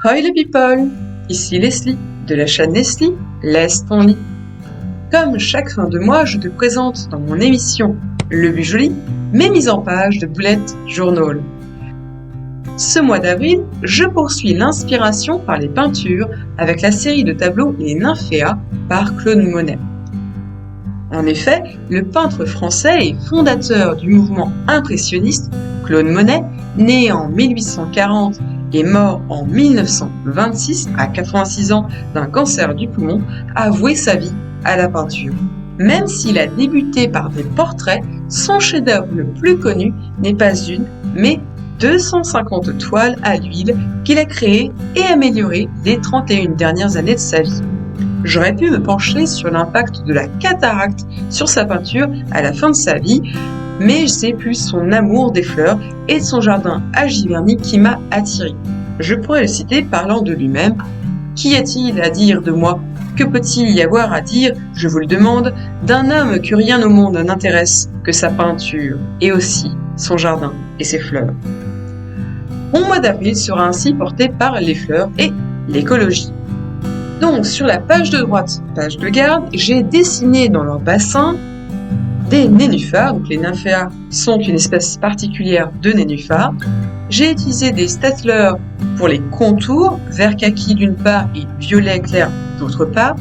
Hi les people, ici Leslie de la chaîne Leslie, laisse ton lit. Comme chaque fin de mois, je te présente dans mon émission Le but joli mes mises en page de bullet journal. Ce mois d'avril, je poursuis l'inspiration par les peintures avec la série de tableaux Les Nymphéas par Claude Monet. En effet, le peintre français et fondateur du mouvement impressionniste, Claude Monet, né en 1840 et mort en 1926 à 86 ans d'un cancer du poumon, a voué sa vie à la peinture. Même s'il a débuté par des portraits, son chef-d'œuvre le plus connu n'est pas une, mais 250 toiles à l'huile qu'il a créées et améliorées les 31 dernières années de sa vie. J'aurais pu me pencher sur l'impact de la cataracte sur sa peinture à la fin de sa vie, mais c'est plus son amour des fleurs et de son jardin à Giverny qui m'a attiré. Je pourrais le citer parlant de lui-même. « Qu'y a-t-il à dire de moi ? Que peut-il y avoir à dire, je vous le demande, d'un homme que rien au monde n'intéresse que sa peinture, et aussi son jardin et ses fleurs ?» Mon mois d'avril sera ainsi porté par les fleurs et l'écologie. Donc sur la page de droite, page de garde, j'ai dessiné dans leur bassin des nénuphars. Donc les nymphéas sont une espèce particulière de nénuphars. J'ai utilisé des Staedtler pour les contours, vert kaki d'une part et violet clair d'autre part.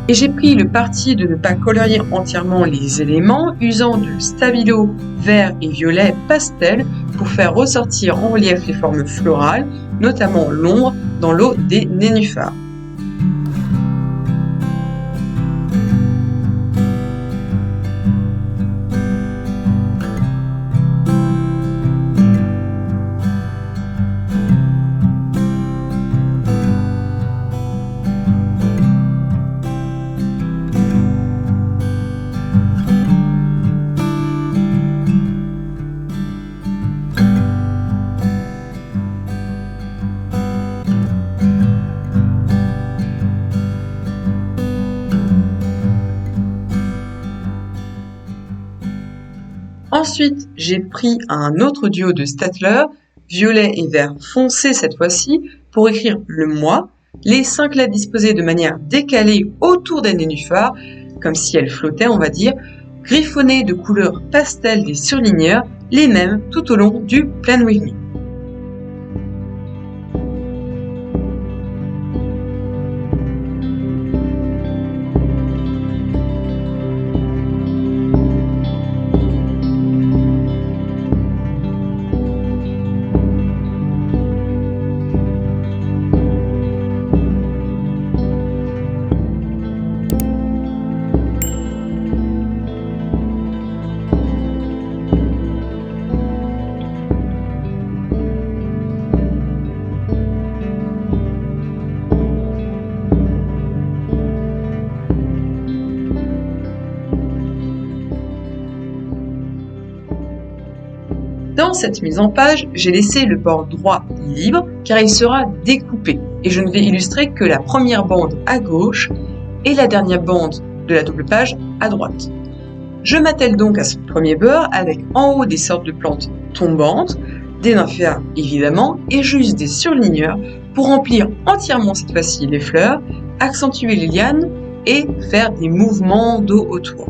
Et j'ai pris le parti de ne pas colorier entièrement les éléments, usant de stabilo vert et violet pastel pour faire ressortir en relief les formes florales, notamment l'ombre dans l'eau des nénuphars. Ensuite, j'ai pris un autre duo de Staedtler, violet et vert foncé cette fois-ci, pour écrire le mois, les 5 lettres disposées de manière décalée autour des nénuphars, comme si elles flottaient, on va dire, griffonnées de couleurs pastel des surligneurs, les mêmes tout au long du Plan With Me. Dans cette mise en page, j'ai laissé le bord droit libre car il sera découpé et je ne vais illustrer que la première bande à gauche et la dernière bande de la double page à droite. Je m'attelle donc à ce premier bord avec en haut des sortes de plantes tombantes, des nymphéas évidemment et juste des surligneurs pour remplir entièrement cette fois-ci les fleurs, accentuer les lianes et faire des mouvements d'eau autour.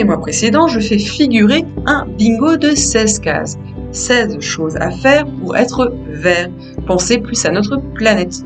les mois précédents, je fais figurer un bingo de 16 cases. 16 choses à faire pour être vert. Pensez plus à notre planète.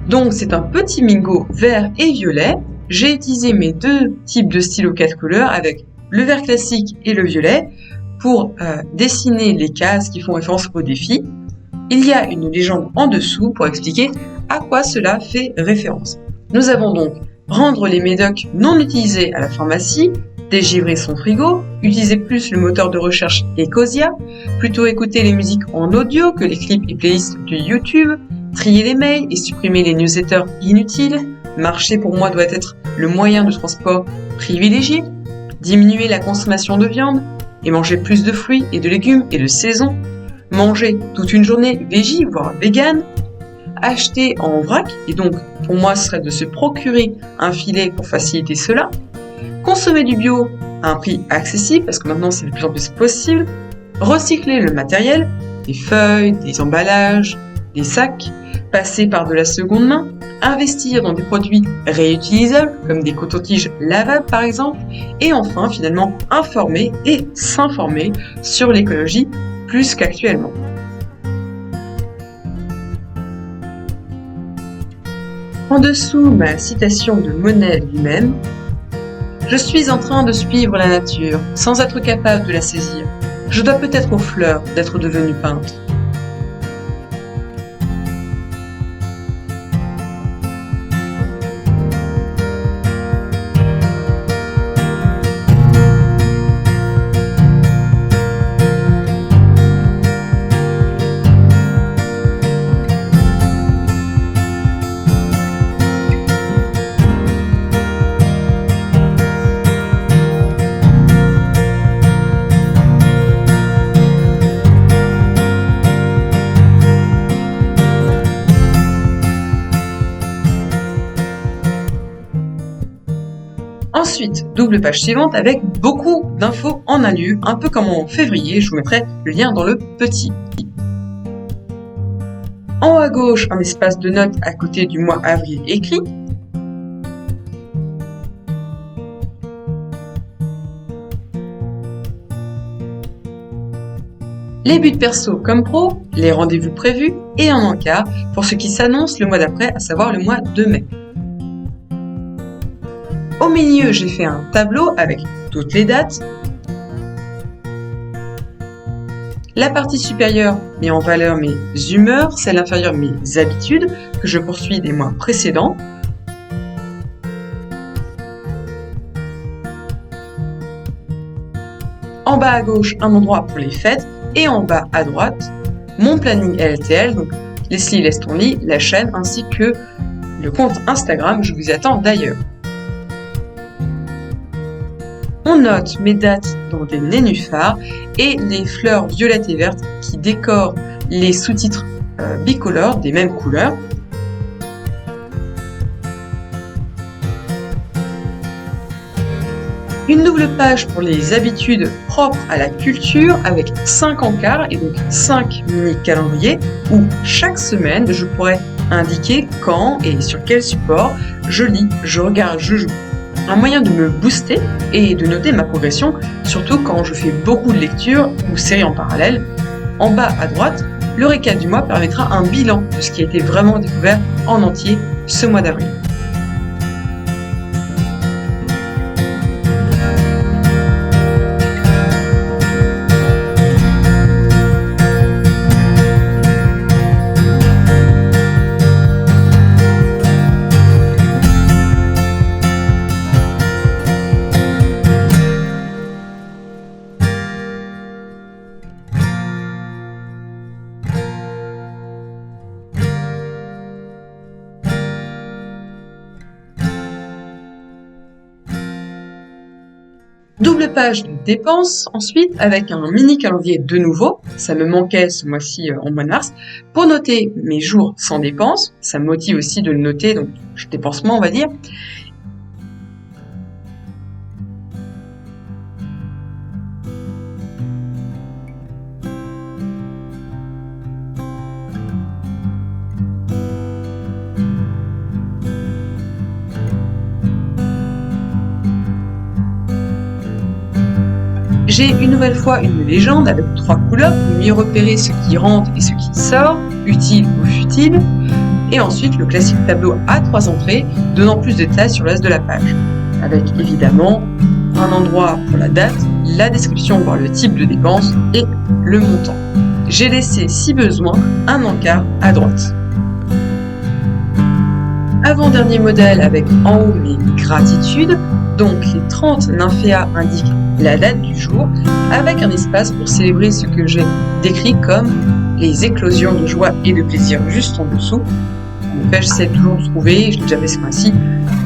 Donc c'est un petit bingo vert et violet. J'ai utilisé mes deux types de stylos 4 couleurs avec le vert classique et le violet pour dessiner les cases qui font référence au défi. Il y a une légende en dessous pour expliquer à quoi cela fait référence. Nous avons donc rendre les médocs non utilisés à la pharmacie, dégivrer son frigo, utiliser plus le moteur de recherche Ecosia, plutôt écouter les musiques en audio que les clips et playlists de YouTube, trier les mails et supprimer les newsletters inutiles, marcher pour moi doit être le moyen de transport privilégié, diminuer la consommation de viande et manger plus de fruits et de légumes et de saison, manger toute une journée végé voire vegan, acheter en vrac et donc pour moi ce serait de se procurer un filet pour faciliter cela, consommer du bio à un prix accessible parce que maintenant c'est de plus en plus possible, recycler le matériel, des feuilles, des emballages, des sacs, passer par de la seconde main, investir dans des produits réutilisables comme des cotons-tiges lavables par exemple, et enfin finalement informer et s'informer sur l'écologie plus qu'actuellement. En dessous, ma citation de Monet lui-même. Je suis en train de suivre la nature, sans être capable de la saisir. Je dois peut-être aux fleurs d'être devenu peintre. Ensuite, double page suivante avec beaucoup d'infos en un lieu, un peu comme en février, je vous mettrai le lien dans le petit. En haut à gauche, un espace de notes à côté du mois avril écrit. Les buts perso comme pro, les rendez-vous prévus et un encart pour ce qui s'annonce le mois d'après, à savoir le mois de mai. Au milieu, j'ai fait un tableau avec toutes les dates. La partie supérieure met en valeur mes humeurs, celle inférieure mes habitudes que je poursuis des mois précédents. En bas à gauche, un endroit pour les fêtes et en bas à droite, mon planning LTL, donc Leslie Laisse ton lit, la chaîne ainsi que le compte Instagram, je vous y attends d'ailleurs. On note mes dates dans des nénuphars et les fleurs violettes et vertes qui décorent les sous-titres bicolores des mêmes couleurs. Une double page pour les habitudes propres à la culture avec 5 encarts et donc 5 mini-calendriers où chaque semaine je pourrais indiquer quand et sur quel support je lis, je regarde, je joue. Un moyen de me booster et de noter ma progression, surtout quand je fais beaucoup de lectures ou séries en parallèle. En bas à droite, le récap du mois permettra un bilan de ce qui a été vraiment découvert en entier ce mois d'avril. Double page de dépenses ensuite avec un mini calendrier de nouveau, ça me manquait ce mois-ci en mois de mars, pour noter mes jours sans dépenses, ça me motive aussi de le noter, donc je dépense moins on va dire. J'ai une nouvelle fois une légende avec 3 couleurs pour mieux repérer ce qui rentre et ce qui sort, utile ou futile, et ensuite le classique tableau à 3 entrées, donnant plus de détails sur le reste de la page, avec évidemment un endroit pour la date, la description voire le type de dépense et le montant. J'ai laissé si besoin un encart à droite. Avant-dernier modèle avec en haut mes gratitudes, donc les 30 nymphéas indiquent la date du jour, avec un espace pour célébrer ce que j'ai décrit comme les éclosions de joie et de plaisir juste en dessous. En fait, j'essaie toujours de trouver, je l'ai déjà fait ce mois-ci,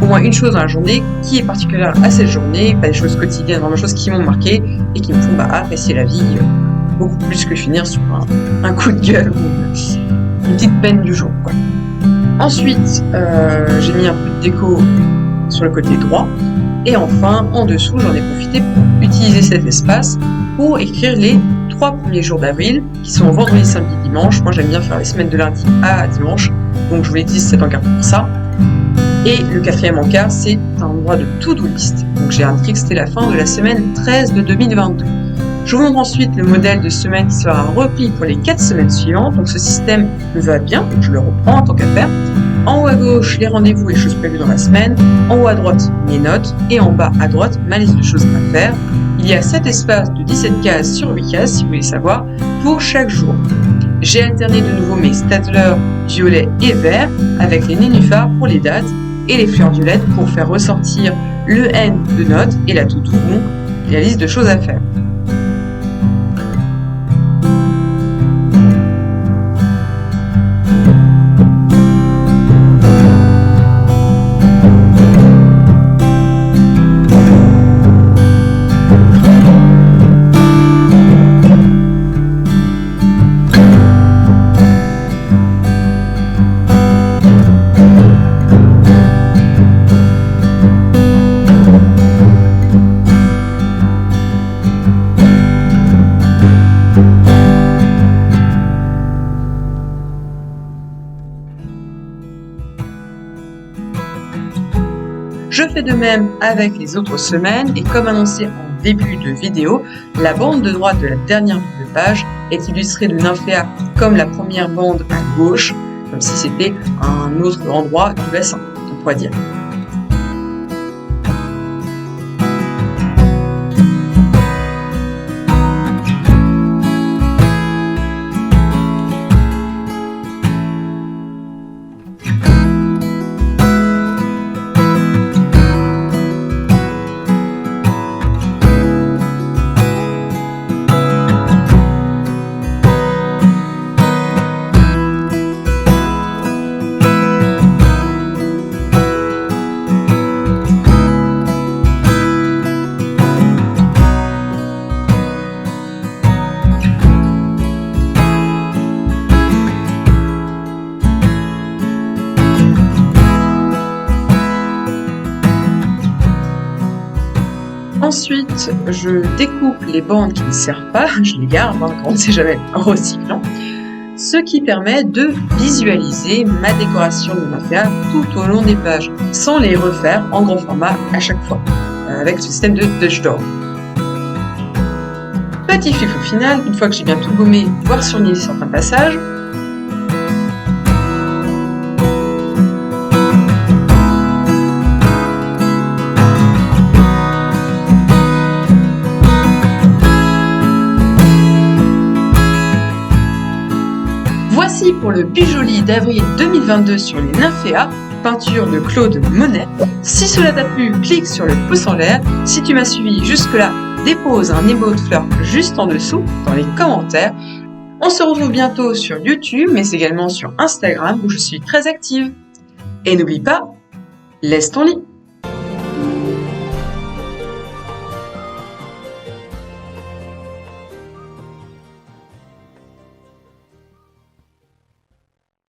au moins une chose dans la journée qui est particulière à cette journée, pas des choses quotidiennes, vraiment des choses qui m'ont marqué et qui me font apprécier la vie beaucoup plus que finir sur un coup de gueule ou une petite peine du jour, quoi. Ensuite, j'ai mis un peu de déco sur le côté droit. Et enfin, en dessous, j'en ai profité pour utiliser cet espace pour écrire les 3 premiers jours d'avril, qui sont vendredi, samedi, dimanche. Moi, j'aime bien faire les semaines de lundi à dimanche, donc je voulais utiliser cet encart pour ça. Et le 4e encart, c'est un endroit de to-do list. Donc j'ai indiqué que c'était la fin de la semaine 13 de 2022. Je vous montre ensuite le modèle de semaine qui sera repris pour les 4 semaines suivantes. Donc ce système me va bien, donc je le reprends en tant qu'affaire. En haut à gauche, les rendez-vous et choses prévues dans la semaine. En haut à droite, mes notes. Et en bas à droite, ma liste de choses à faire. Il y a 7 espaces de 17 cases sur 8 cases, si vous voulez savoir, pour chaque jour. J'ai alterné de nouveau mes Staedtler violet et vert avec les nénuphars pour les dates et les fleurs violettes pour faire ressortir le N de notes et la to-do, donc la liste de choses à faire. Je fais de même avec les autres semaines et comme annoncé en début de vidéo, la bande de droite de la dernière double page est illustrée de nymphéas comme la première bande à gauche, comme si c'était un autre endroit du bassin, on pourrait dire. Ensuite, je découpe les bandes qui ne servent pas, je les garde, quand on ne sait jamais, en recyclant, ce qui permet de visualiser ma décoration de nymphéas tout au long des pages, sans les refaire en grand format à chaque fois, avec le système de Dutch Door. Petit fifou final, une fois que j'ai bien tout gommé, voire surligné certains passages, voici pour le Bujoli d'avril 2022 sur les nymphéas, peinture de Claude Monet. Si cela t'a plu, clique sur le pouce en l'air. Si tu m'as suivi jusque-là, dépose un émo de fleurs juste en dessous dans les commentaires. On se retrouve bientôt sur YouTube, mais également sur Instagram où je suis très active. Et n'oublie pas, laisse ton lit.